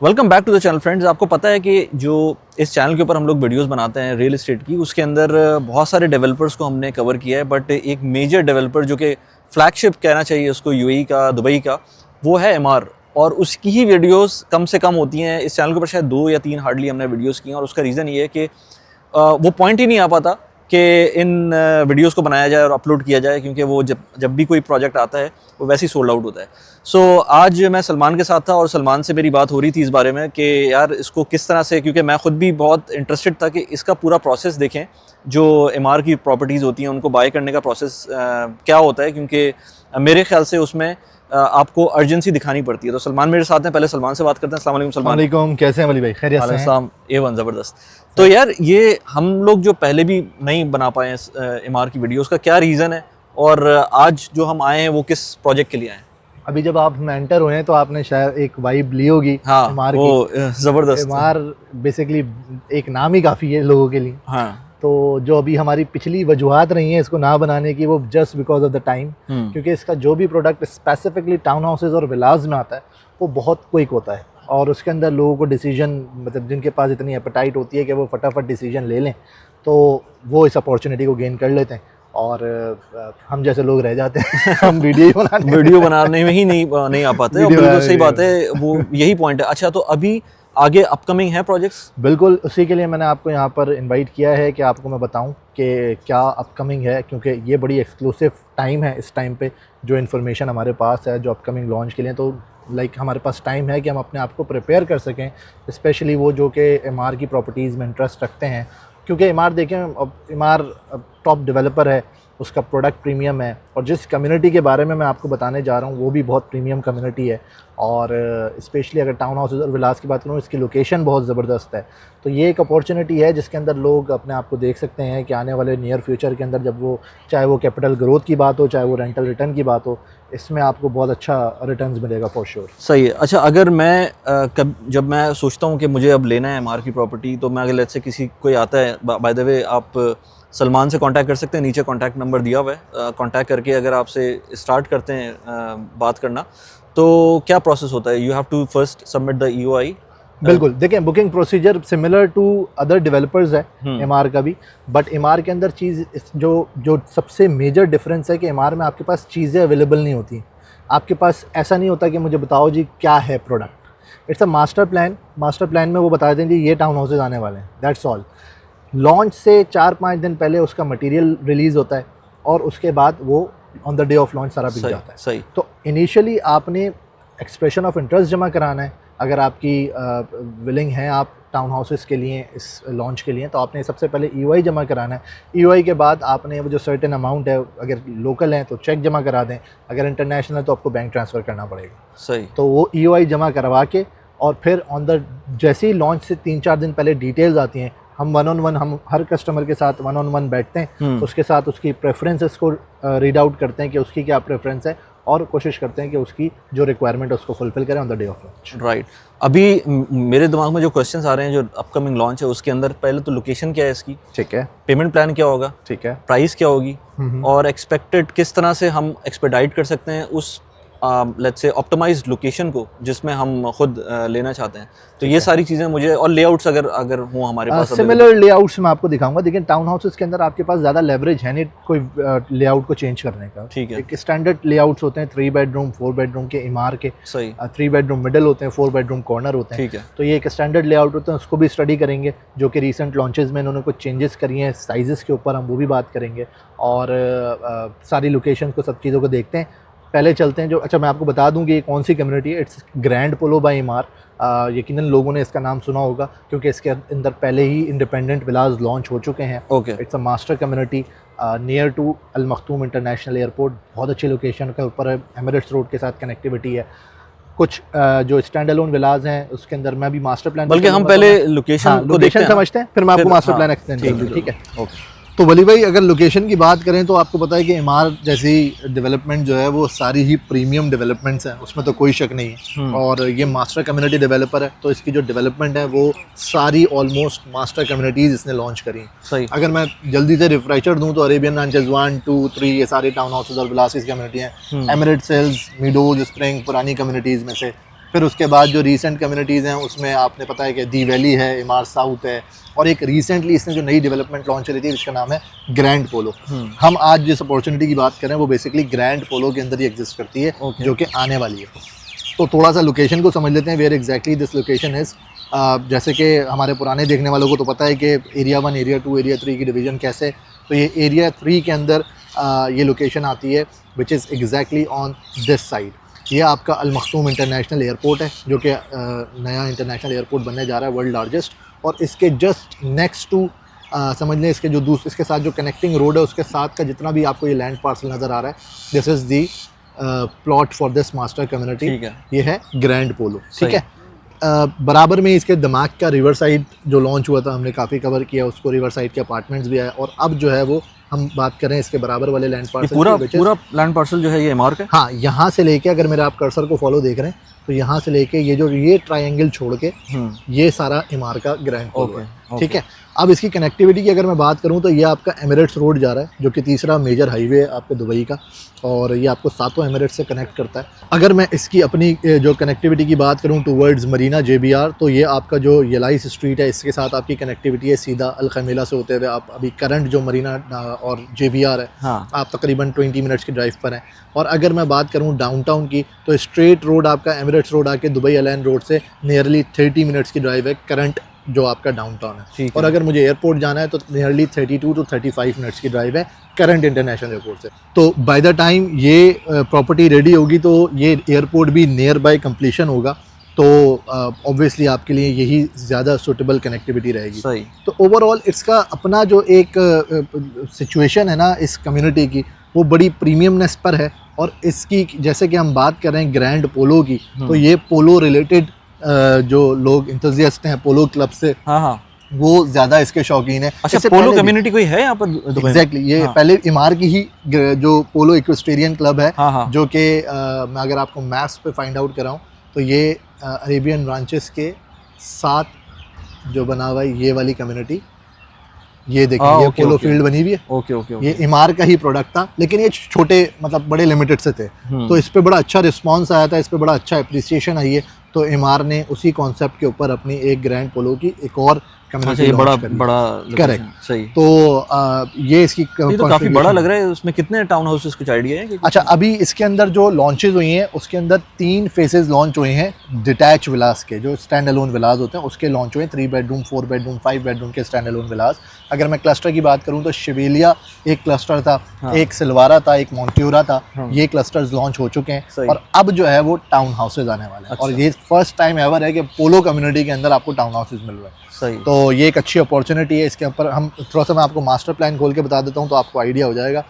Welcome back to the channel friends. आपको पता है कि जो इस चैनल के ऊपर हम लोग वीडियोस बनाते हैं रियल एस्टेट की, उसके अंदर बहुत सारे डेवलपर्स को हमने कवर किया है, बट एक मेजर डेवलपर जो कि फ्लैगशिप कहना चाहिए उसको यूएई का, दुबई का, वो है एमआर। और उसकी ही वीडियोस कम से कम होती हैं इस चैनल के ऊपर, शायद 2 या 3 हार्डली हमने वीडियोस की हैं। और उसका रीज़न ये है कि वो पॉइंट ही नहीं आ पाता कि इन वीडियोस को बनाया जाए और अपलोड किया जाए, क्योंकि वो जब भी कोई प्रोजेक्ट आता है वो वैसे ही सोल्ड आउट होता है। सो आज मैं सलमान के साथ था और सलमान से मेरी बात हो रही थी इस बारे में कि यार इसको किस तरह से, क्योंकि मैं ख़ुद भी बहुत इंटरेस्टेड था कि इसका पूरा प्रोसेस देखें, जो एमआर की प्रॉपर्टीज़ होती हैं उनको बाय करने का प्रोसेस क्या होता है, क्योंकि मेरे ख्याल से उसमें आपको अर्जेंसी दिखानी पड़ती है। तो सलमान मेरे साथ हैं, पहले सलमान से बात करते हैं। अस्सलाम वालेकुम सलमान। वालेकुम, कैसे हैं वली भाई? खैरियत से हैं? A1 ज़बरदस्त। तो यार ये हम लोग जो पहले भी नहीं बना पाए हैं एमआर की वीडियोस का क्या रीज़न है, और आज जो हम आए हैं वो किस प्रोजेक्ट के लिए आए हैं? अभी जब आप एंटर हुए हैं तो आपने शायद एक वाइब ली होगी हाँ, एमआर वो की। ज़बरदस्त। एमआर बेसिकली एक नाम ही काफ़ी है लोगों के लिए। हाँ, तो जो अभी हमारी पिछली वजूहात रही हैं इसको ना बनाने की, वो just because of the time, क्योंकि इसका जो भी प्रोडक्ट स्पेसिफिकली टाउन हाउसेज और विलाज में आता है वो बहुत क्विक होता है, और उसके अंदर लोगों को डिसीजन, मतलब जिनके पास इतनी एपेटाइट होती है कि वो फटाफट डिसीजन ले लें, तो वो इस अपॉर्चुनिटी को गेन कर लेते हैं, और हम जैसे लोग रह जाते हैं हम वीडियो बनाने में ही नहीं आ पाते। और बिल्कुल सही बात है, वो यही पॉइंट है। अच्छा, तो अभी आगे अपकमिंग है प्रोजेक्ट्स? बिल्कुल, उसी के लिए मैंने आपको यहाँ पर इनवाइट किया है कि आपको मैं बताऊँ कि क्या अपकमिंग है, क्योंकि ये बड़ी एक्सक्लूसिव टाइम है इस टाइम पे जो इन्फॉर्मेशन हमारे पास है जो अपकमिंग लॉन्च के लिए। तो हमारे पास टाइम है कि हम अपने आप को प्रिपेयर कर सकें, स्पेशली वो जो कि एमआर की प्रॉपर्टीज़ में इंटरेस्ट रखते हैं, क्योंकि एमआर देखें, अब एमआर टॉप डेवलपर है, उसका प्रोडक्ट प्रीमियम है, और जिस कम्युनिटी के बारे में मैं आपको बताने जा रहा हूँ वो भी बहुत प्रीमियम कम्युनिटी है। और स्पेशली अगर टाउन हाउसेज और विलास की बात करूँ, इसकी लोकेशन बहुत ज़बरदस्त है। तो ये एक अपॉर्चुनिटी है जिसके अंदर लोग अपने आप को देख सकते हैं कि आने वाले नियर फ्यूचर के अंदर, जब वो चाहे वो कैपिटल ग्रोथ की बात हो, चाहे वो रेंटल रिटर्न की बात हो, इसमें आपको बहुत अच्छा रिटर्न्स मिलेगा फॉर श्योर। सही है। अच्छा, अगर मैं जब मैं सोचता हूँ कि मुझे अब लेना है एमआर की प्रॉपर्टी, तो मैं अगर लेट्स से किसी कोई आता है, बाय द वे आप सलमान से कांटेक्ट कर सकते हैं, नीचे कांटेक्ट नंबर दिया हुआ है, कांटेक्ट करके अगर आपसे स्टार्ट करते हैं बात करना, तो क्या प्रोसेस होता है? You have to first submit the EOI. बिल्कुल, देखें, booking procedure similar to other developers है एमआर का भी, बट एमआर के अंदर चीज़ जो सबसे मेजर डिफरेंस है कि एमआर में आपके पास चीज़ें अवेलेबल नहीं होती। आपके पास ऐसा नहीं होता कि मुझे बताओ जी क्या है product. It's a master plan. Master plan में वो बता दें जी ये टाउन हाउसेज आने वाले हैं, दैट्स ऑल। लॉन्च से 4-5 दिन पहले उसका मटेरियल रिलीज़ होता है, और उसके बाद वो on the day of launch सारा बिक जाता है। सही। तो इनिशियली आपने एक्सप्रेशन ऑफ इंटरेस्ट जमा कराना है। अगर आपकी विलिंग है आप टाउन हाउसेस के लिए, इस लॉन्च के लिए, तो आपने सबसे पहले ईओआई जमा कराना है। ईओआई के बाद आपने वो जो सर्टेन अमाउंट है, अगर लोकल हैं तो चेक जमा करा दें, अगर इंटरनेशनल है तो आपको बैंक ट्रांसफ़र करना पड़ेगा। सही। तो वो ईओआई जमा करवा के, और फिर जैसे ही लॉन्च से 3-4 दिन पहले डिटेल्स आती हैं, हम 1-on-1, हम हर कस्टमर के साथ 1-on-1 बैठते हैं, उसके साथ उसकी प्रेफरेंसेस को रीड आउट करते हैं कि उसकी क्या प्रेफरेंस है, और कोशिश करते हैं कि उसकी जो रिक्वायरमेंट है उसको फुलफिल करें on the day of launch. Right. अभी मेरे दिमाग में जो क्वेश्चंस आ रहे हैं जो अपकमिंग लॉन्च है उसके अंदर, पहले तो लोकेशन क्या है इसकी, ठीक है, पेमेंट प्लान क्या होगा, ठीक है, प्राइस क्या होगी, और एक्सपेक्टेड किस तरह से हम एक्सपेडाइट कर सकते हैं उस लेट्स से ऑप्टिमाइज्ड लोकेशन को जिसमें हम खुद लेना चाहते हैं। तो ये सारी चीज़ें मुझे, और लेआउट्स अगर हो हमारे पास, सिमिलर लेआउट्स मैं आपको दिखाऊंगा। लेकिन टाउन हाउसेस के अंदर आपके पास ज़्यादा लेवरेज है नहीं कोई लेआउट को चेंज करने का। ठीक है। एक स्टैंडर्ड लेआउट्स होते हैं 3 बेडरूम 4 बेडरूम के एमआर के। सही। 3 बेडरूम मिडल होते हैं, 4 बेडरूम कॉर्नर होते हैं। ठीक है। तो ये एक स्टैंडर्ड लेआउट होते हैं, उसको भी स्टडी करेंगे, जो कि रिसेंट लॉन्चेस में इन्होंने कुछ चेंजेस करी हैं साइजेस के ऊपर, हम वो भी बात करेंगे, और सारी लोकेशन को, सब चीज़ों को देखते हैं। पहले चलते हैं जो, अच्छा मैं आपको बता दूं कि ये कौन सी कम्युनिटी है। It's Grand Polo by Emaar. यकीनन लोगों ने इसका नाम सुना होगा क्योंकि इसके अंदर पहले ही इंडिपेंडेंट विलाज लॉन्च हो चुके हैं। Okay. It's a master community near to Al Maktoum International Airport, बहुत अच्छी लोकेशन के ऊपर है, एमिरेट्स रोड के साथ कनेक्टिविटी है। कुछ जो स्टैंड अलोन विलाज हैं उसके अंदर मैं भी मास्टर प्लान, बल्कि हम पहले लोकेशन समझते हैं, फिर मैं आपको मास्टर प्लान एक्सप्लेन करूँगा। ठीक है, ओके। तो वली भाई, अगर लोकेशन की बात करें तो आपको पता है कि एमआर जैसी डेवलपमेंट जो है वो सारी ही प्रीमियम डेवलपमेंट्स हैं, उसमें तो कोई शक नहीं है। और ये मास्टर कम्युनिटी डेवलपर है, तो इसकी जो डेवलपमेंट है वो सारी ऑलमोस्ट मास्टर कम्युनिटीज़ इसने लॉन्च करी। सही। अगर मैं जल्दी से रिफ्रेशर दूं तो अरेबियन रांचेस 1, 2, 3 ये सारी टाउन हाउसेज और विलास की कम्युनिटी हैं। एमिरेट्स, सेल्स, मीडोज, स्प्रिंग पुरानी कम्युनिटीज़ में से, फिर उसके बाद जो रीसेंट कम्युनिटीज़ हैं उसमें आपने पता है कि दी वैली है, इमार साउथ है, और एक रिसेंटली इसने जो नई डेवलपमेंट लॉन्च करी थी जिसका नाम है ग्रैंड पोलो। हम आज जिस अपॉर्चुनिटी की बात करें वो बेसिकली ग्रैंड पोलो के अंदर ही एग्जिस्ट करती है, जो कि आने वाली है। तो थोड़ा सा लोकेशन को समझ लेते हैं, where exactly this location is. जैसे कि हमारे पुराने देखने वालों को तो पता है कि एरिया 1, एरिया 2, एरिया 3 की डिवीज़न कैसे, तो ये एरिया 3 के अंदर ये लोकेशन आती है which is exactly on this side. ये आपका अल मखतूम इंटरनेशनल एयरपोर्ट है, जो कि नया इंटरनेशनल एयरपोर्ट बनने जा रहा है, वर्ल्ड लार्जेस्ट। और इसके जस्ट नेक्स्ट टू समझ लें इसके जो इसके साथ जो कनेक्टिंग रोड है उसके साथ का जितना भी आपको ये लैंड पार्सल नज़र आ रहा है, this is the plot for this master community. ये है ग्रैंड पोलो, ठीक है। बराबर में इसके दिमाग का रिवर साइड जो लॉन्च हुआ था, हमने काफ़ी कवर किया उसको, रिवर साइड के अपार्टमेंट्स भी आए, और अब जो है वो हम बात करें इसके बराबर वाले लैंड पार्सल, पूरा लैंड पार्सल जो है ये एमआर का। हाँ, यहाँ से लेके अगर मेरे आप कर्सर को फॉलो देख रहे हैं तो यहाँ से लेके ये ट्रायंगल छोड़ के ये सारा एमआर का ग्रैंड पोलो है, ठीक है। अब इसकी कनेक्टिविटी की अगर मैं बात करूँ तो ये आपका एमिरेट्स रोड जा रहा है, जो कि तीसरा मेजर हाईवे है आपके दुबई का, और ये आपको सातों एमिरेट्स से कनेक्ट करता है। अगर मैं इसकी अपनी जो कनेक्टिविटी की बात करूँ टूवर्ड्स मरीना JBR, तो ये आपका जो यलाइस स्ट्रीट है इसके साथ आपकी कनेक्टिविटी है सीधा अल खमीला से होते हुए आप अभी करंट जो मरीना और JBR है, आप तकरीबन 20 मिनट्स की ड्राइव पर हैं। और अगर मैं बात करूँ डाउनटाउन की तो स्ट्रेट रोड आपका एमिरेट्स रोड आके दुबई एयरलाइन रोड से नियरली 30 मिनट्स की ड्राइव है करंट जो आपका डाउनटाउन है। और अगर मुझे एयरपोर्ट जाना है तो नियरली 32 टू 35 मिनट्स की ड्राइव है करंट इंटरनेशनल एयरपोर्ट से। तो बाय द टाइम ये प्रॉपर्टी रेडी होगी तो ये एयरपोर्ट भी नियर बाय कंप्लीशन होगा, तो ऑब्वियसली आपके लिए यही ज़्यादा सूटेबल कनेक्टिविटी रहेगी। सही। तो ओवरऑल इसका अपना जो एक सिचुएशन है ना इस कम्युनिटी की, वो बड़ी प्रीमियमनेस पर है। और इसकी जैसे कि हम बात कर रहे हैं ग्रैंड पोलो की, तो ये पोलो रिलेटेड जो लोग इंथुजियास्ट हैं पोलो क्लब से, वो ज़्यादा इसके शौकीन है। अच्छा, पोलो कम्युनिटी कोई है यहाँ पर दुबई में? एग्जैक्टली, ये पहले इमार की ही जो पोलो इक्वेस्टेरियन क्लब है, जो कि मैं अगर आपको मैप्स पे फाइंड आउट कराऊँ तो ये अरेबियन ब्रांचेस के साथ जो बना हुआ है ये वाली कम्युनिटी, ये देखिए ये पोलो फील्ड बनी हुई है। ओके। ये इमार का ही प्रोडक्ट था, लेकिन ये छोटे मतलब बड़े लिमिटेड से थे, तो इस पे बड़ा अच्छा रिस्पांस आया था, इस पे बड़ा अच्छा अप्रिसिएशन आई है। तो इमार ने उसी कॉन्सेप्ट के ऊपर अपनी एक ग्रैंड पोलो की एक और कम्युनिटी ये बड़ा करेक्ट। सही। तो ये इसकी तो काफी बड़ा लग रहा है। उसमें कितने टाउन हाउसेस कुछ आइडिया है? अच्छा, अभी इसके अंदर जो लॉन्चेस हुई हैं उसके अंदर 3 फेजेस लॉन्च हुए हैं डिटैच विलास के, जो स्टैंड अलोन विलास होते हैं उसके लॉन्च हुए हैं। 3 बेडरूम 4 बेडरूम 5 बेडरूम के स्टैंड अलोन विलास। अगर मैं क्लस्टर की बात करूं तो शिवेलिया एक क्लस्टर था, एक सिलवारा था, एक मोन्ट्यूरा था। ये क्लस्टर्स लॉन्च हो चुके हैं और अब जो है वो टाउन हाउसेज आने वाले हैं। और ये फर्स्ट टाइम एवर है कि पोलो कम्युनिटी के अंदर आपको टाउन हाउसेज मिल रहे हैं। सही। तो ये एक अच्छी अपॉर्चुनिटी है। इसके ऊपर हम थोड़ा सा मैं आपको मास्टर प्लान खोल के बता देता हूँ तो आपको आइडिया हो जाएगा।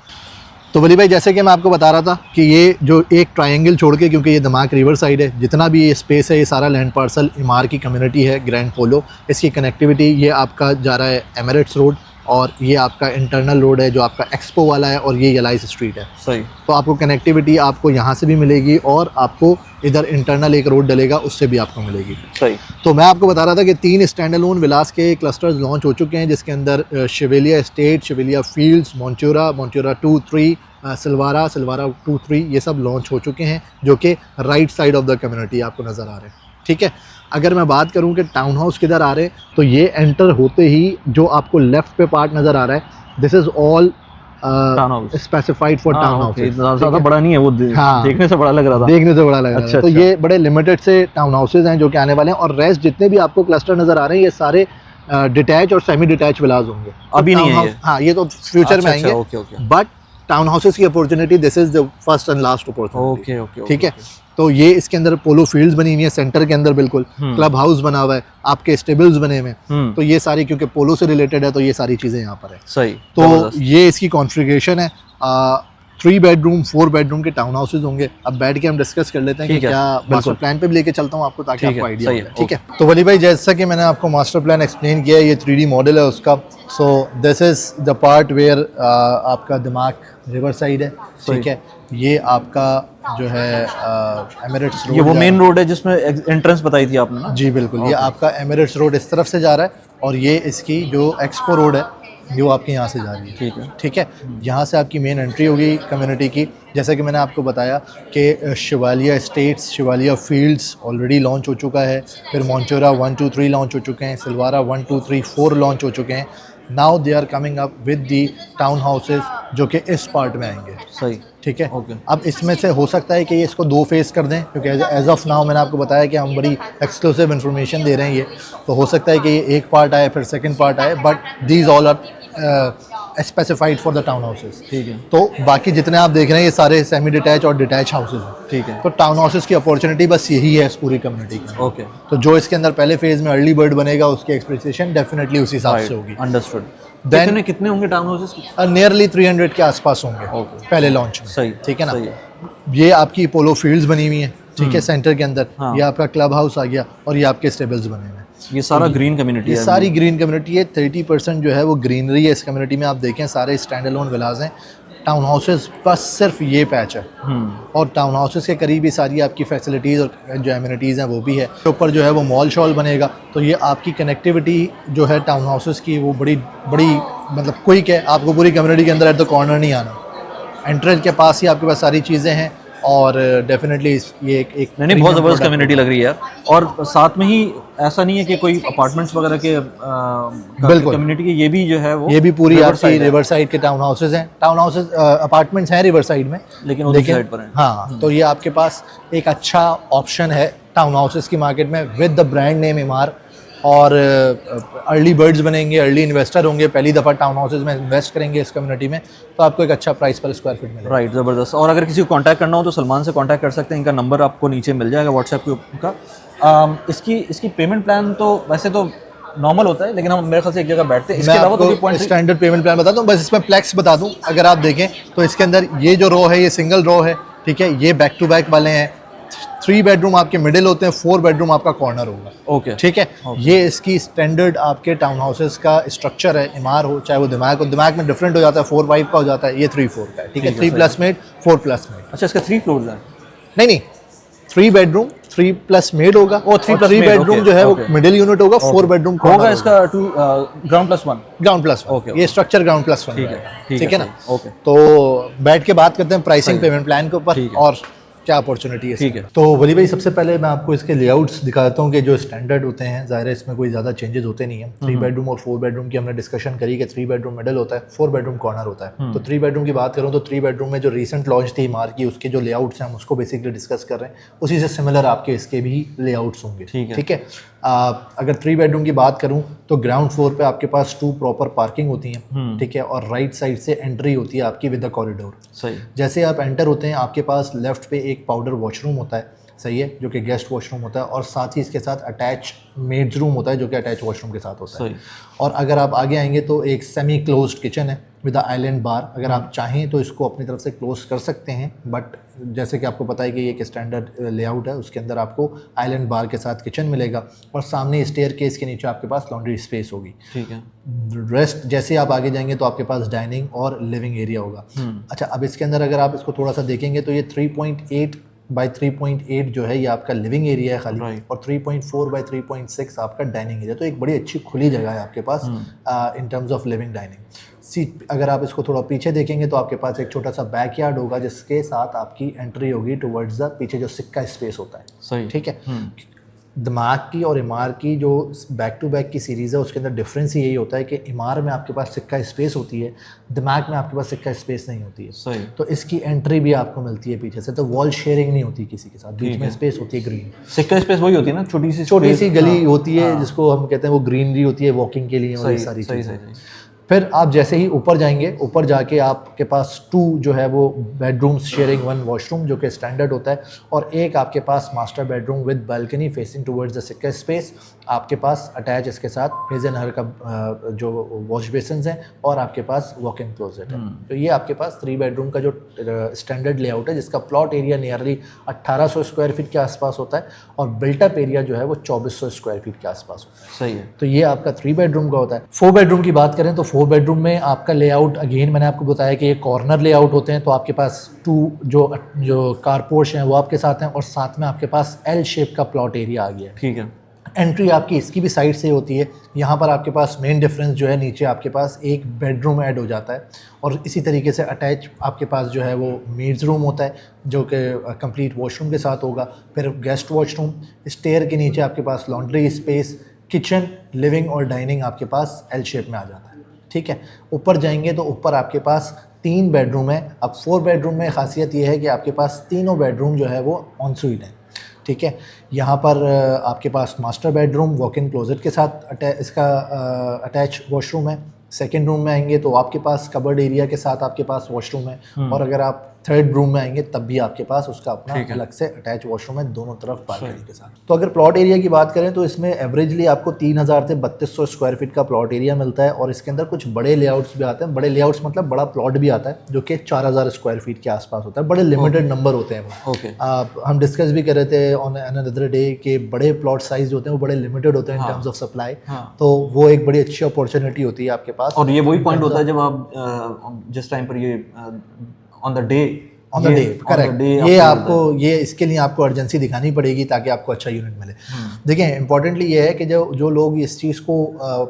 तो वली भाई, जैसे कि मैं आपको बता रहा था कि ये जो एक ट्रायंगल छोड़ के, क्योंकि ये दमाक रिवर साइड है, जितना भी ये स्पेस है ये सारा लैंड पार्सल इमार की कम्युनिटी है ग्रैंड पोलो। इसकी कनेक्टिविटी ये आपका जा रहा है एमिरेट्स रोड, और ये आपका इंटरनल रोड है जो आपका एक्सपो वाला है, और ये यलाइस स्ट्रीट है। सही। तो आपको कनेक्टिविटी आपको यहाँ से भी मिलेगी और आपको इधर इंटरनल एक रोड डलेगा उससे भी आपको मिलेगी। सही। तो मैं आपको बता रहा था कि 3 स्टैंड अलोन विलास के क्लस्टर्स लॉन्च हो चुके हैं, जिसके अंदर शिवेलिया एस्टेट, शिवेलिया फील्ड्स, मोन्ट्यूरा 2-3, सिलवारा 2-3, ये सब लॉन्च हो चुके हैं, जो कि right side of the community आपको नज़र आ रहे हैं। ठीक है। अगर मैं बात करूं कि टाउन हाउस किधर आ रहे हैं, तो ये एंटर होते ही जो आपको लेफ्ट पे पार्ट नज़र आ रहा है, this is all specified for town house. ज़्यादा बड़ा नहीं है वो। हाँ, देखने से बड़ा लग रहा था। देखने से बड़ा लग रहा था। तो ये बड़े लिमिटेड से टाउन हाउसेज हैं जो कि आने वाले हैं, और रेस्ट जितने भी आपको क्लस्टर नज़र आ रहे हैं ये सारे डिटैच और सेमी डिटैच विलास होंगे। अभी नहीं है। हाँ, ये तो फ्यूचर में आएंगे। बट टाउन हाउसेस की opportunity, this is the first and last opportunity. ठीक है। तो ये इसके अंदर पोलो फील्ड्स बनी हुई है सेंटर के अंदर, बिल्कुल क्लब हाउस बना हुआ है, आपके स्टेबल्स बने हुए हैं। तो ये सारी, क्योंकि पोलो से रिलेटेड है तो ये सारी चीजें यहाँ पर है। सही। तो ये इसकी कॉन्फ़िगरेशन है। 3 बेडरूम 4 बेडरूम के टाउन हाउसेज होंगे। अब बैठ के हम डिस्कस कर लेते हैं कि क्या मास्टर प्लान पे भी लेके चलता हूँ आपको, ताकि आपको आइडिया हो। ठीक है। तो वली भाई, जैसा कि मैंने आपको मास्टर प्लान एक्सप्लेन किया है, ये 3D मॉडल है उसका। So this is the part where आपका दिमाग रिवर साइड है। ठीक है। ये आपका जो है एमिरेट्स रोड, ये वो मेन रोड है जिसमें एंट्रेंस बताई थी आपने ना? जी बिल्कुल। ये आपका एमिरेट्स रोड इस तरफ से जा रहा है, और ये इसकी जो एक्सपो रोड है ये वो आपके यहाँ से जा रही है। ठीक है। ठीक है, यहाँ से आपकी मेन एंट्री होगी कम्युनिटी की। जैसा कि मैंने आपको बताया कि शिवालिया एस्टेट्स, शिवालिया फील्ड्स ऑलरेडी लॉन्च हो चुका है, फिर मोंचोरा 1 2 3 लॉन्च हो चुके हैं, सिलवारा 1 2 3 4 लॉन्च हो चुके हैं। Now they are coming up with the town houses जो कि इस पार्ट में आएंगे। सही। ठीक है, ओके। अब इसमें से हो सकता है कि ये इसको 2 फेज़ कर दें, क्योंकि एज ऑफ नाउ मैंने आपको बताया कि हम बड़ी एक्सक्लूसिव इन्फॉर्मेशन दे रहे हैं। ये तो हो सकता है कि ये एक पार्ट आए फिर सेकंड पार्ट आए, but these all are specified for the town houses. ठीक है। तो बाकी जितने आप देख रहे हैं ये सारे सेमी डिटैच और डिटैच हाउसेज हैं। ठीक है। तो टाउन हाउसेज की अपॉर्चुनिटी बस यही है इस पूरी कम्युनिटी की। ओके। तो जो इसके अंदर पहले फेज़ में अर्ली बर्ड बनेगा उसकी एक्सपेक्टेशन डेफिनेटली उसी हिसाब से होगी। अंडरस्टूड। Then- कितने होंगे टाउन हाउसेस? नियरली 300 के आसपास होंगे Okay. पहले लॉन्च में। सही। ठीक है ना। सही है। ये आपकी पोलो फील्ड्स बनी हुई हैं, ठीक है, सेंटर के अंदर। हाँ। ये आपका क्लब हाउस आ गया और ये आपके स्टेबल्स बने हुए हैं। ये सारा ग्रीन कम्युनिटी ये है। सारी ग्रीन कम्युनिटी है। 30% जो है वो ग्रीनरी है इस कम्युनिटी में। आप देखें सारे स्टैंड अलोन विलाज हैं। टाउन हाउसेस बस सिर्फ ये पैच है, और टाउन हाउसेस के करीब ही सारी आपकी फैसिलिटीज़ और जो एमिनिटीज़ हैं वो भी है। ऊपर जो है वो मॉल शॉल बनेगा, तो ये आपकी कनेक्टिविटी जो है टाउन हाउसेस की वो बड़ी बड़ी मतलब क्विक है। आपको पूरी कम्युनिटी के अंदर एट द कॉर्नर नहीं आना, एंट्रेंस के पास ही आपके पास सारी चीज़ें हैं। और डेफिनेटली ये एक नहीं बहुत ज़बरदस्त कम्युनिटी लग रही है यार। और साथ में ही ऐसा नहीं है कि कोई अपार्टमेंट्स वगैरह के बिल्कुल। कम्युनिटी के ये भी जो है वो ये भी पूरी river आपकी side है। रिवर साइड के टाउन हाउसेज हैं। टाउन हाउसेज अपार्टमेंट्स हैं रिवर साइड में, लेकिन उधर साइड पर हैं। हाँ, तो ये आपके पास एक अच्छा ऑप्शन है टाउन हाउसेज की मार्केट में विद द ब्रांड नेम इमार। और अर्ली बर्ड्स बनेंगे, अर्ली इन्वेस्टर होंगे, पहली दफ़ा टाउन हाउसेज में इन्वेस्ट करेंगे इस कम्युनिटी में, तो आपको एक अच्छा प्राइस पर स्क्वायर फीट मिलेगा। राइट, ज़बरदस्त। और अगर किसी को कांटेक्ट करना हो तो सलमान से कांटेक्ट कर सकते हैं। इनका नंबर आपको नीचे मिल जाएगा व्हाट्सएप के ऊपर। इसकी पेमेंट प्लान तो वैसे तो नॉर्मल होता है, लेकिन हम मेरे ख्याल से एक जगह बैठते हैं। इसके मैं अलावा तो कोई आपको पॉइंट? स्टैंडर्ड पेमेंट प्लान बताता हूँ, बस इसमें प्लेक्स बता दूँ। अगर आप देखें तो इसके अंदर ये जो रो है ये सिंगल रो है, ठीक है। ये बैक टू बैक वाले हैं। 3 बेडरूम आपके मिडिल होते हैं, 4 बेडरूम आपका कॉर्नर होगा। ओके। ठीक है। ये इसकी स्टैंडर्ड आपके टाउन हाउसेस का स्ट्रक्चर है। इमार हो चाहे वो दिमाग हो, दिमाग में डिफरेंट हो जाता है, 4-5 का हो जाता है, ये 3-4 का है। ठीक है, 3 प्लस मेड 4 प्लस मेड। अच्छा, इसका 3 फ्लोर्स हैं? नहीं 3 बेडरूम 3 प्लस मेड होगा। ओ 3 प्लस बेडरूम जो है वो मिडिल यूनिट होगा, 4 बेडरूम होगा इसका 2 ग्राउंड प्लस 1। Ground plus 1। ये स्ट्रक्चर ग्राउंड प्लस 1 ठीक है ना। ओके। तो बैठ के बात करते हैं प्राइसिंग पेमेंट प्लान के ऊपर और क्या अपॉर्चुनिटी है। ठीक है। तो वली भाई सबसे पहले मैं आपको इसके लेआउट्स दिखाता हूँ कि जो स्टैंडर्ड होते हैं, ज़ाहिर है इसमें कोई ज़्यादा चेंजेस होते नहीं है। 3 बेडरूम और 4 बेडरूम की हमने डिस्कशन करी कि 3 बेडरूम मिडल होता है, 4 बेडरूम कॉर्नर होता है। तो 3 बेडरूम की बात करूँ तो 3 बेडरूम में जो रिसेंट लॉन्च थी इमार की, उसके जो लेआउट्स हैं हम उसको बेसिकली डिस्कस कर रहे हैं। उसी से सिमिलर आपके इसके भी लेआउट्स होंगे। ठीक है। अगर 3 बेडरूम की बात करूं तो ग्राउंड फ्लोर पे आपके पास 2 प्रॉपर पार्किंग होती हैं, ठीक है। और राइट साइड से एंट्री होती है आपकी विद द कॉरिडोर। सही। जैसे आप एंटर होते हैं आपके पास लेफ्ट पे एक पाउडर वॉशरूम होता है, सही है, जो कि गेस्ट वॉशरूम होता है, और साथ ही इसके साथ अटैच मेड्स रूम होता है जो कि अटैच वॉशरूम के साथ होता है। और अगर आप आगे आएंगे तो एक सेमी क्लोज्ड किचन है विद आइलैंड बार। अगर आप चाहें तो इसको अपनी तरफ से क्लोज कर सकते हैं, बट जैसे कि आपको पता है कि ये एक स्टैंडर्ड लेआउट है, उसके अंदर आपको आइलैंड बार के साथ किचन मिलेगा और सामने स्टेयर केस के नीचे आपके पास लॉन्ड्री स्पेस होगी। ठीक है। रेस्ट जैसे आप आगे जाएंगे तो आपके पास डाइनिंग और लिविंग एरिया होगा। अच्छा, अब इसके अंदर अगर आप इसको थोड़ा सा देखेंगे तो ये 3.8 बाई 3.8 जो है ये आपका लिविंग एरिया है खाली, और 3.4 बाई 3.6 आपका डाइनिंग एरिया। तो एक बड़ी अच्छी खुली जगह है आपके पास in terms of living dining. Seat अगर आप इसको थोड़ा पीछे देखेंगे तो आपके पास एक छोटा सा बैकयार्ड होगा जिसके साथ आपकी एंट्री होगी टुवर्ड्स द पीछे जो सिक्का स्पेस होता है। सही। ठीक है। दिमाग की और इमार की जो बैक टू बैक की सीरीज़ है उसके अंदर डिफरेंस यही होता है कि इमार में आपके पास सिक्का स्पेस होती है, दिमाग में आपके पास सिक्का स्पेस नहीं होती है। सही। तो इसकी एंट्री भी आपको मिलती है पीछे से, तो वॉल शेयरिंग नहीं होती किसी के साथ, बीच में स्पेस होती है ग्रीन। सिक्का स्पेस वही होती है ना, छोटी सी गली होती है जिसको हम कहते हैं वो ग्रीनरी होती है वॉकिंग के लिए और ये सारी चीज़ें। फिर आप जैसे ही ऊपर जाएंगे, ऊपर जाके आपके पास 2 जो है वो बेडरूम्स शेयरिंग 1 वॉशरूम जो कि स्टैंडर्ड होता है, और एक आपके पास master bedroom with balcony facing towards the सिक्का स्पेस। आपके पास अटैच इसके साथ हेजन हर का जो वॉश बेसिन्स हैं और आपके पास वॉक इन क्लोजेट है। तो ये आपके पास 3 बेडरूम का जो स्टैंडर्ड लेआउट है जिसका plot area nearly 1800 square feet के आसपास होता है और बिल्टअप एरिया जो है वो 2400 स्क्वायर फीट के आसपास होता है। सही है। तो ये आपका 3 बेडरूम का होता है। 4 बेडरूम की बात करें तो 4 बेडरूम में आपका लेआउट अगेन मैंने आपको बताया कि ये कॉर्नर लेआउट होते हैं, तो आपके पास 2 जो कारपोर्च हैं वो आपके साथ हैं और साथ में आपके पास एल शेप का प्लॉट एरिया आ गया है। ठीक है। एंट्री आपकी इसकी भी साइड से होती है। यहाँ पर आपके पास मेन डिफरेंस जो है, नीचे आपके पास एक बेडरूम ऐड हो जाता है और इसी तरीके से अटैच आपके पास जो है वो मेड्स रूम होता है जो कि कंप्लीट वॉशरूम के साथ होगा। फिर गेस्ट वॉशरूम, स्टेयर के नीचे आपके पास लॉन्ड्री स्पेस, किचन, लिविंग और डाइनिंग आपके पास एल शेप में आ जाता है। ठीक है, ऊपर जाएंगे तो ऊपर आपके पास 3 बेडरूम है। अब 4 बेडरूम में ख़ासियत ये है कि आपके पास तीनों बेडरूम जो है वो ऑन सूट है। ठीक है, यहाँ पर आपके पास master bedroom walk in closet के साथ इसका अटैच वॉशरूम है। सेकंड रूम में आएंगे तो आपके पास कबर्ड एरिया के साथ आपके पास वॉशरूम है, और अगर आप थर्ड रूम में आएंगे तब भी आपके पास उसका अपना अलग से अटैच वॉशरूम है दोनों तरफ बालकनी के साथ। तो अगर प्लॉट एरिया की बात करें तो इसमें एवरेजली आपको 3000 से 3200 स्क्वायर फीट का प्लॉट एरिया मिलता है, और इसके अंदर कुछ बड़े लेआउट्स भी आते हैं। बड़े लेआउट्स मतलब बड़ा प्लॉट भी आता है जो कि 4000 स्क्वायर फीट के आसपास होता है। बड़े लिमिटेड नंबर होते हैं वो। हम डिस्कस भी कर रहे थे ऑन अनदर डे कि बड़े प्लॉट साइज होते हैं वो बड़े लिमिटेड होते हैं इन टर्म्स ऑफ सप्लाई, तो वो एक बड़ी अच्छी अपॉर्चुनिटी होती है आपके पास। और ये वही पॉइंट होता है जब आप जिस टाइम पर ये ऑन द डे करेक्ट, ये आपको ये इसके लिए आपको अर्जेंसी दिखानी पड़ेगी ताकि आपको अच्छा यूनिट मिले। देखिए इंपॉर्टेंटली ये है कि जो लोग इस चीज़ को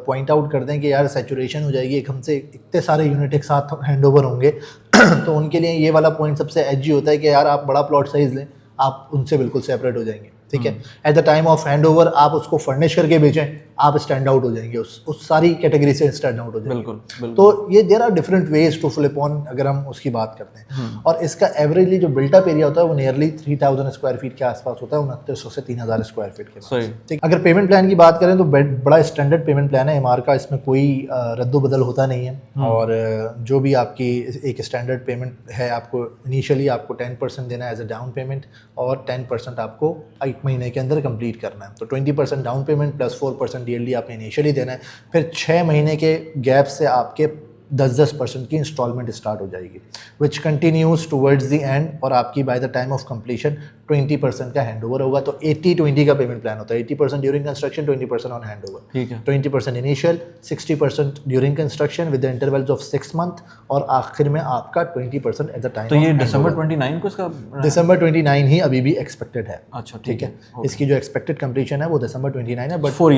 पॉइंट आउट करते हैं कि यार सैचुरेशन हो जाएगी, एक हमसे इतने सारे यूनिट एक साथ हैंडओवर होंगे तो उनके लिए ये वाला पॉइंट सबसे एजी होता है कि यार आप बड़ा प्लॉट साइज लें, आप उनसे बिल्कुल सेपरेट हो जाएंगे। ठीक है, at the time of handover आप उसको फर्निश करके बेचें, आप स्टैंड आउट हो जाएंगे, उस सारी कैटेगरी से स्टैंड आउट हो जाएंगे। बिल्कुल। तो ये there are different ways to flip on अगर हम उसकी बात करते हैं। और इसका एवरेजली जो बिल्टअप एरिया होता है वो नियरली 3000 स्क्वायर फीट के आसपास होता है, 2900 से 3000 स्क्वायर फीट के। ठीक, अगर पेमेंट प्लान की बात करें तो बड़ा स्टैंडर्ड पेमेंट प्लान है एमआर का, इसमें कोई रद्दोबदल होता नहीं है। और जो भी आपकी एक स्टैंडर्ड पेमेंट है, आपको इनिशियली आपको 10% देना है एज अ डाउन पेमेंट, और 10% आपको 1 महीने के अंदर कंप्लीट करना है। तो 20% डाउन पेमेंट प्लस 4% ईयरली आपने इनिशियली देना है। फिर 6 महीने के गैप से आपके 10% की इंस्टॉलमेंट स्टार्ट हो जाएगी, विच कंटिन्यूज टुवर्ड्स द एंड, और आपकी by the time of completion 20% का हैंडओवर होगा। तो 80-20 का पेमेंट प्लान होता है, 80% ड्यूरिंग कंस्ट्रक्शन, 20% ऑन हैंडओवर। ठीक है, 20% initial, 60% during construction with the intervals of 6 month, और आखिर में आपका 20% एट द टाइम। तो ये दिसंबर 29 को इसका दिसंबर 29 ही अभी भी एक्सपेक्टेड है। अच्छा, ठीक है, इसकी जो एक्सपेक्टेड कंप्लीशन है वो दिसंबर 29 है, but 4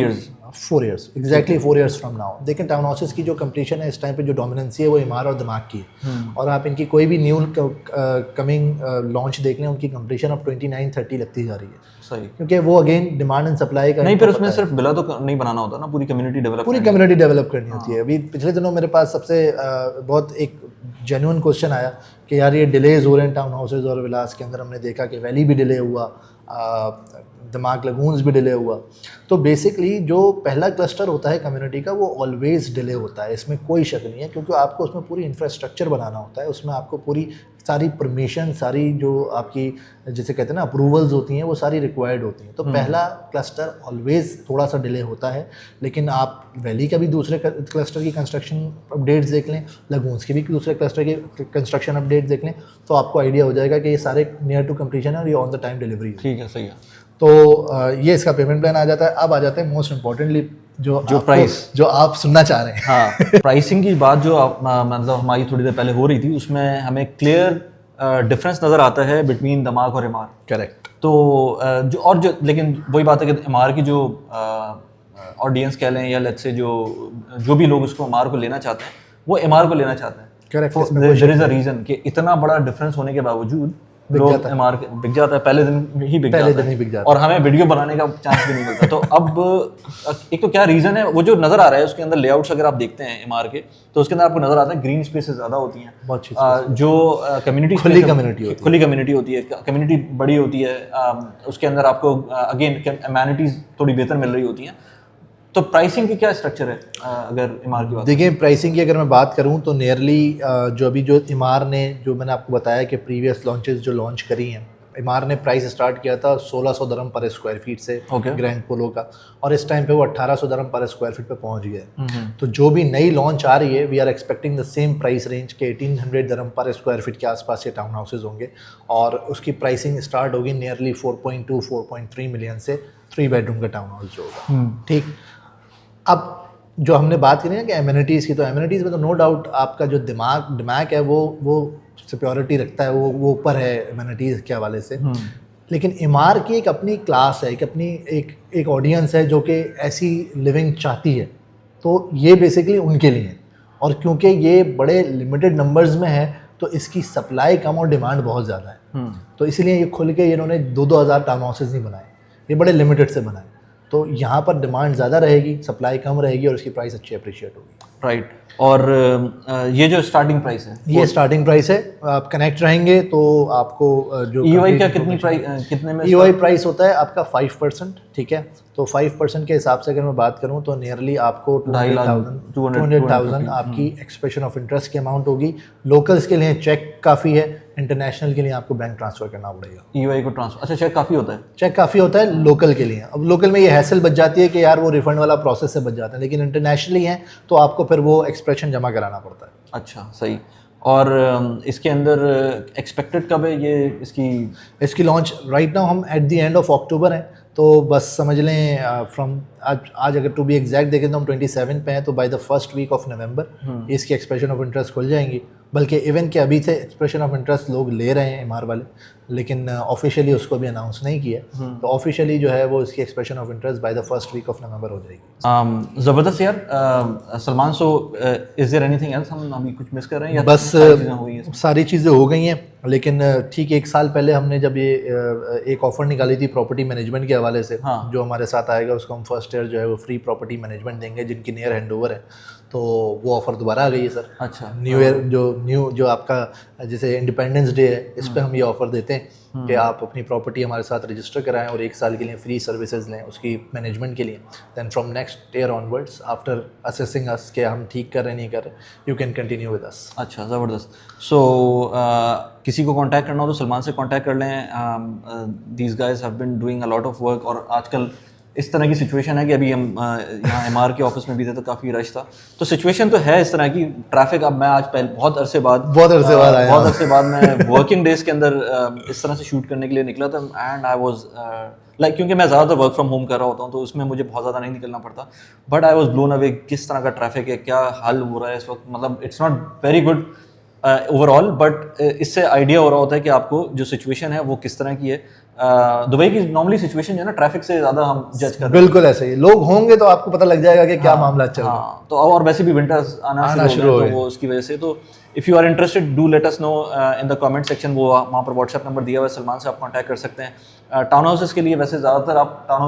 years exactly 4 years from now. देखिए टाउन हाउसेस की जो कंप्लीशन है इस टाइम पे जो डोमिनेंसी है वो इमार और दिमाग की है, और आप इनकी कोई भी न्यू कमिंग लॉन्च देख लें, उनकी कंप्लीशन अब 29-30 लगती जा रही है। सही, क्योंकि वो अगेन डिमांड एंड सप्लाई का नहीं, फिर उसमें सिर्फ बिला तो नहीं बनाना होता ना, पूरी कम्युनिटी डेवलप करनी होती है। अभी पिछले दिनों मेरे पास सबसे बहुत एक जेन्युइन क्वेश्चन आया कि यार ये डिलेज हो रहे हैं टाउन हाउसेज और विलास के अंदर। हमने देखा कि वैली भी डिले हुआ, दिमाग लगून्स भी डिले हुआ। तो बेसिकली जो पहला क्लस्टर होता है कम्युनिटी का वो ऑलवेज डिले होता है, इसमें कोई शक नहीं है, क्योंकि आपको उसमें पूरी इंफ्रास्ट्रक्चर बनाना होता है, उसमें आपको पूरी सारी परमिशन, सारी जो आपकी जैसे कहते हैं ना अप्रूवल्स होती हैं, वो सारी रिक्वायर्ड होती हैं। तो पहला क्लस्टर ऑलवेज थोड़ा सा डिले होता है, लेकिन आप वैली का भी दूसरे क्लस्टर की कंस्ट्रक्शन अपडेट्स देख लें, लगून्स की भी दूसरे क्लस्टर की कंस्ट्रक्शन अपडेट्स देख लें, तो आपको आइडिया हो जाएगा कि ये सारे नियर टू कंप्लीशन है और ये ऑन द टाइम डिलीवरी। ठीक है, सही है। तो ये इसका पेमेंट प्लान आ जाता है। अब आ जाते हैं मोस्ट इम्पॉर्टेंटली जो प्राइस जो आप सुनना चाह रहे हैं। हाँ, प्राइसिंग की बात जो मतलब हमारी थोड़ी देर पहले हो रही थी, उसमें हमें क्लियर डिफरेंस नज़र आता है बिटवीन दमाग और एमआर। करेक्ट। तो जो लेकिन वही बात है कि एमआर की जो ऑडियंस कह लें, या लेट्स से जो भी लोग उसको एमआर को लेना चाहते हैं वो एमआर को लेना चाहते हैं। Correct. There is a reason कि इतना बड़ा डिफरेंस होने के बावजूद लोग एमआर बिक जाता है, पहले दिन ही बिक जाता है, और हमें वीडियो बनाने का चांस भी नहीं मिलता। तो अब एक तो क्या रीज़न है, वो जो नज़र आ रहा है उसके अंदर लेआउट्स अगर आप देखते हैं एमआर के, तो उसके अंदर आपको नज़र आता है ग्रीन स्पेसेस ज़्यादा होती हैं, जो कम्युनिटी खुली कम्युनिटी होती है, कम्युनिटी बड़ी होती है, उसके अंदर आपको अगेन एमेनिटीज़ थोड़ी बेहतर मिल रही होती हैं। तो प्राइसिंग की क्या स्ट्रक्चर है अगर इमार की बात? देखिए प्राइसिंग की अगर मैं बात करूं तो नियरली जो इमार ने, जो मैंने आपको बताया कि प्रीवियस लॉन्चेस जो लॉन्च करी हैं, इमार ने प्राइस स्टार्ट किया था 1600 दरम पर स्क्वायर फीट से ग्रैंड पोलो का, और इस टाइम पे वो 1800 दरम पर स्क्वायर फीट पे पहुंच गया है। तो जो भी नई लॉन्च आ रही है, we are expecting the same price range के 1800 दरम पर स्क्वायर फीट के आसपास ये टाउन हाउसेज होंगे, और उसकी प्राइसिंग स्टार्ट होगी नियरली 4.2-4.3 मिलियन से 3 बेडरूम का टाउन हाउस जो होगा। ठीक, अब जो हमने बात करी ना कि एमिनिटीज़ की, तो एमिनिटीज़ में तो नो डाउट आपका जो दिमाग है वो सिक्योरिटी रखता है, वो ऊपर है एमिनिटीज़ के हवाले से। लेकिन इमार की एक अपनी क्लास है, एक अपनी एक ऑडियंस है जो कि ऐसी लिविंग चाहती है, तो ये बेसिकली उनके लिए है। और क्योंकि ये बड़े लिमिटेड नंबर्स में है तो इसकी सप्लाई कम और डिमांड बहुत ज़्यादा है, तो इसलिए ये खुल के इन्होंने 2-2 हज़ार टाउन हाउसेज नहीं बनाए, ये बड़े लिमिटेड से बनाए। तो यहाँ पर डिमांड ज़्यादा रहेगी, सप्लाई कम रहेगी और इसकी प्राइस अच्छी अप्रिशिएट होगी। राइट। और ये जो स्टार्टिंग प्राइस है, ये स्टार्टिंग प्राइस है। आप कनेक्ट रहेंगे तो आपको जो EOI क्या कितनी प्राइस, कितने में EOI प्राइस होता है आपका 5%, ठीक है। तो 5% के हिसाब से अगर मैं बात करूं तो नियरली आपको 200,000 आपकी एक्सप्रेशन ऑफ इंटरेस्ट की अमाउंट होगी। लोकल्स के लिए चेक काफ़ी है, इंटरनेशनल के लिए आपको बैंक ट्रांसफ़र करना पड़ेगा। EOI को ट्रांसफर, अच्छा चेक काफ़ी होता है? चेक काफ़ी होता है लोकल के लिए। अब लोकल में ये हैसल बच जाती है कि यार वो रिफंड वाला प्रोसेस से बच जाता है, लेकिन इंटरनेशनली हैं तो आपको फिर वो एक्सप्रेशन जमा कराना पड़ता है। अच्छा, सही। और इसके अंदर एक्सपेक्टेड कब है ये इसकी लॉन्च? राइट नाउ हम at the end of October हैं, तो बस समझ लें फ्रॉम आज अगर टू बी एग्जैक्ट देखें तो हम 27 पे हैं, तो by the first week of November इसकी एक्सप्रेशन ऑफ इंटरेस्ट खुल जाएंगी। बल्कि इवन के अभी से एक्सप्रेशन ऑफ इंटरेस्ट लोग ले रहे हैं इमार वाले, लेकिन ऑफिशियली उसको भी अनाउंस नहीं किया। तो ऑफिशियली जो है वो इसकी expression of interest by the first week of November हो जाएगी। ज़बरदस्त यार। Salman, so is there anything else, हम अभी कुछ मिस कर रहे हैं या बस सारी चीज़ें हो गई हैं, लेकिन ठीक 1 साल पहले हमने जब ये एक ऑफ़र निकाली थी प्रॉपर्टी मैनेजमेंट के हवाले से, जो हमारे साथ आएगा उसको हम फर्स्ट ईयर जो है वो फ्री प्रॉपर्टी मैनेजमेंट देंगे, जिनकी नियर हैंडओवर है। तो वो ऑफ़र दोबारा आ गई है सर। अच्छा, न्यू ईयर जो आपका जैसे इंडिपेंडेंस डे है, इस पे हम ये ऑफ़र देते हैं कि आप अपनी प्रॉपर्टी हमारे साथ रजिस्टर कराएं और 1 साल के लिए फ्री सर्विसेज लें उसकी मैनेजमेंट के लिए। Then from next year onwards after assessing us कि हम ठीक कर रहे नहीं कर रहे, you can continue with us. अच्छा, ज़बरदस्त। सो किसी को कांटेक्ट करना हो तो सलमान से कांटेक्ट कर लें। These guys have been doing a lot of work, और आजकल इस तरह की सिचुएशन है कि अभी हम यहाँ MR के ऑफिस में भी थे तो काफ़ी रश था। तो सिचुएशन तो है इस तरह की, ट्रैफिक। अब मैं आज पहले बहुत अरसे बाद मैं वर्किंग डेज के अंदर इस तरह से शूट करने के लिए निकला था, एंड आई वाज लाइक, क्योंकि मैं ज़्यादातर वर्क फ्रॉम होम कर रहा होता हूँ तो उसमें मुझे बहुत ज़्यादा नहीं निकलना पड़ता, but I was blown away किस तरह का ट्रैफिक है, क्या हाल हो रहा है इस वक्त। मतलब it's not very good overall, but इससे आइडिया हो रहा होता है कि आपको जो सिचुएशन है वो किस तरह की है। दुबई की नॉर्मली सिचुएशन जो है ना, ट्रैफिक से ज़्यादा हम जज कर रहे हैं। बिल्कुल ऐसे ही लोग होंगे तो आपको पता लग जाएगा कि क्या मामला चल रहा है। तो और वैसे भी विंटर्स आना शुरू हो गए, तो वो उसकी वजह से। तो if you are interested do let us know in the comment section. वो वहाँ पर व्हाट्सएप नंबर दिया हुआ है, सलमान से आप कांटेक्ट कर सकते हैं। टाउन हाउसेस के लिए वैसे ज़्यादातर आप टाउन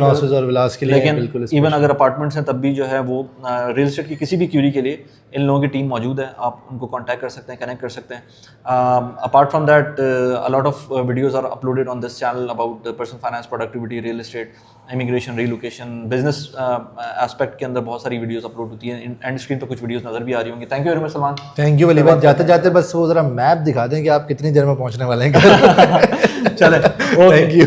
हाउसेस और विलास के लिए, लेकिन इवन अगर अपार्टमेंट्स हैं तब भी जो है वो रियल एस्टेट की किसी भी क्यूरी के लिए इन लोगों की टीम मौजूद है, आप उनको कांटेक्ट कर सकते हैं, कनेक्ट कर सकते हैं। Apart from that a lot of videos are uploaded on this channel about personal finance, productivity, real estate, immigration, relocation, business aspect के अंदर बहुत सारी वीडियोस अपलोड होती हैं। एंड स्क्रीन पर कुछ वीडियोस नजर भी आ रही होंगी। Thank you very much Salman. Thank you Wali भाई। जाते जाते बस वो जरा मैप दिखा दें कि आप कितनी देर में पहुंचने वाले हैं। चलें, थैंक यू।